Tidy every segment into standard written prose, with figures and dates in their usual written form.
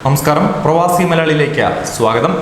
നമസ്കാരം, പ്രവാസി മലയാളിയിലേക്ക് സ്വാഗതം.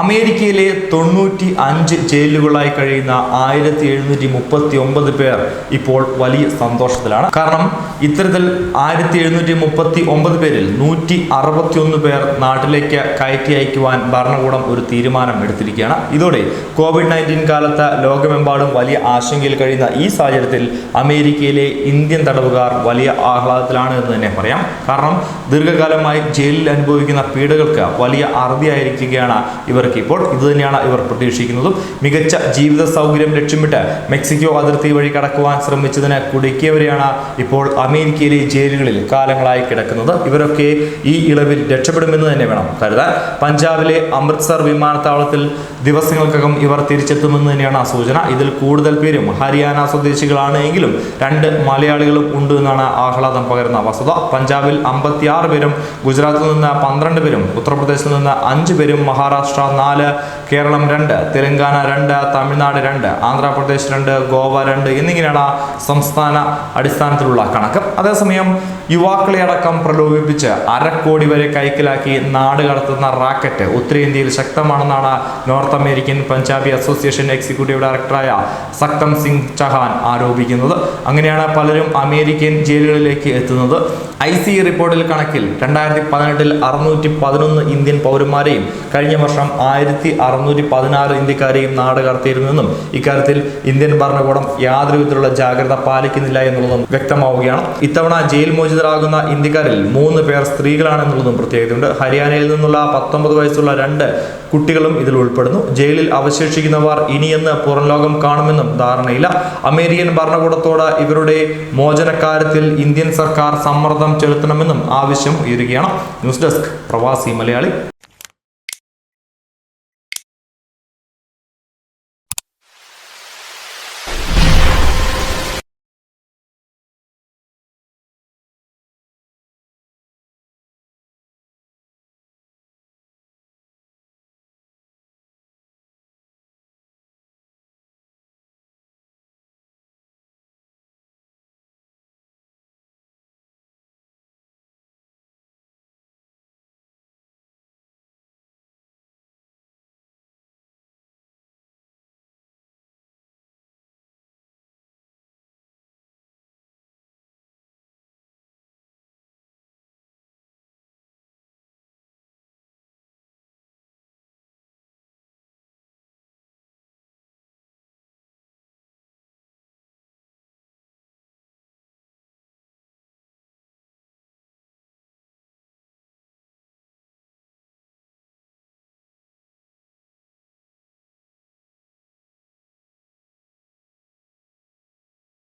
അമേരിക്കയിലെ 95 ജയിലുകളായി കഴിയുന്ന 1739 പേർ ഇപ്പോൾ വലിയ സന്തോഷത്തിലാണ്. കാരണം ഇത്തരത്തിൽ 1739 പേരിൽ 161 പേർ നാട്ടിലേക്ക് കയറ്റി അയക്കുവാൻ ഭരണകൂടം ഒരു തീരുമാനം എടുത്തിരിക്കുകയാണ്. ഇതോടെ COVID-19 കാലത്ത് ലോകമെമ്പാടും വലിയ ആശങ്കയിൽ കഴിയുന്ന ഈ സാഹചര്യത്തിൽ അമേരിക്കയിലെ ഇന്ത്യൻ തടവുകാർ വലിയ ആഹ്ലാദത്തിലാണ് എന്ന് തന്നെ പറയാം. കാരണം ദീർഘകാലമായി ജയിലിൽ അനുഭവിക്കുന്ന പീഡകൾക്ക് വലിയ അറുതിയായിരിക്കുകയാണ് ഇവർക്ക് ഇപ്പോൾ. ഇതുതന്നെയാണ് ഇവർ പ്രതീക്ഷിക്കുന്നതും. മികച്ച ജീവിത സൗകര്യം ലക്ഷ്യമിട്ട് മെക്സിക്കോ അതിർത്തി വഴി കടക്കുവാൻ ശ്രമിച്ചതിന് കുടുക്കിയവരെയാണ് ഇപ്പോൾ അമേരിക്കയിലെ ജയിലുകളിൽ കാലങ്ങളായി കിടക്കുന്നത്. ഇവരൊക്കെ ഈ ഇളവിൽ രക്ഷപ്പെടുമെന്ന് തന്നെ വേണം കരുതാൻ. പഞ്ചാബിലെ അമൃത്സർ വിമാനത്താവളത്തിൽ ദിവസങ്ങൾക്കകം ഇവർ തിരിച്ചെത്തുമെന്ന് തന്നെയാണ് സൂചന. ഇതിൽ കൂടുതൽ പേരും ഹരിയാന സ്വദേശികളാണ് എങ്കിലും 2 മലയാളികളും ഉണ്ട് എന്നാണ് ആഹ്ലാദം പകരുന്ന വസ്തുത. പഞ്ചാബിൽ 56 പേരും, ഗുജറാത്തിൽ നിന്ന് 12 പേരും, ഉത്തർപ്രദേശിൽ നിന്ന് 5 പേരും, മഹാരാഷ്ട്ര 4, കേരളം 2, തെലങ്കാന 2, തമിഴ്നാട് 2, ആന്ധ്രാപ്രദേശ് 2, ഗോവ 2 എന്നിങ്ങനെയാണ് സംസ്ഥാന അടിസ്ഥാനത്തിലുള്ള കണക്ക്. അതേസമയം യുവാക്കളെ അടക്കം പ്രലോഭിപ്പിച്ച് 1/2 കോടി വരെ കൈക്കലാക്കി നാട് കടത്തുന്ന റാക്കറ്റ് ഉത്തരേന്ത്യയിൽ ശക്തമാണെന്നാണ് North American Punjabi Association executive ഡയറക്ടറായ സക്തം സിംഗ് ചഹാൻ ആരോപിക്കുന്നത്. അങ്ങനെയാണ് പലരും അമേരിക്കൻ ജയിലുകളിലേക്ക് എത്തുന്നത്. ICE റിപ്പോർട്ടിൽ കണക്കിൽ 2018 611 ഇന്ത്യൻ പൗരന്മാരെയും കഴിഞ്ഞ വർഷം 1616 ഇന്ത്യക്കാരെയും നാട് കടത്തിയിരുന്നെന്നും ഇക്കാര്യത്തിൽ ഇന്ത്യൻ ഭരണകൂടം യാതൊരു വിധത്തിലുള്ള ജാഗ്രത പാലിക്കുന്നില്ല എന്നുള്ളതും വ്യക്തമാവുകയാണ്. ഇത്തവണ ജയിൽ മോചിതരാകുന്ന ഇന്ത്യക്കാരിൽ 3 പേർ സ്ത്രീകളാണെന്നുള്ളതും പ്രത്യേകതയുണ്ട്. ഹരിയാനയിൽ നിന്നുള്ള 19 വയസ്സുള്ള 2 കുട്ടികളും ഇതിൽ ഉൾപ്പെടുന്നു. ജയിലിൽ അവശേഷിക്കുന്നവർ ഇനിയെന്ന് പുറം ലോകം കാണുമെന്നും ധാരണയില്ല. അമേരിക്കൻ ഭരണകൂടത്തോട് ഇവരുടെ മോചനക്കാര്യത്തിൽ ഇന്ത്യൻ സർക്കാർ സമ്മർദ്ദം ചെലുത്തണമെന്നും ആവശ്യം ഉയരുകയാണ്. ന്യൂസ് ഡെസ്ക്, പ്രവാസി മലയാളി.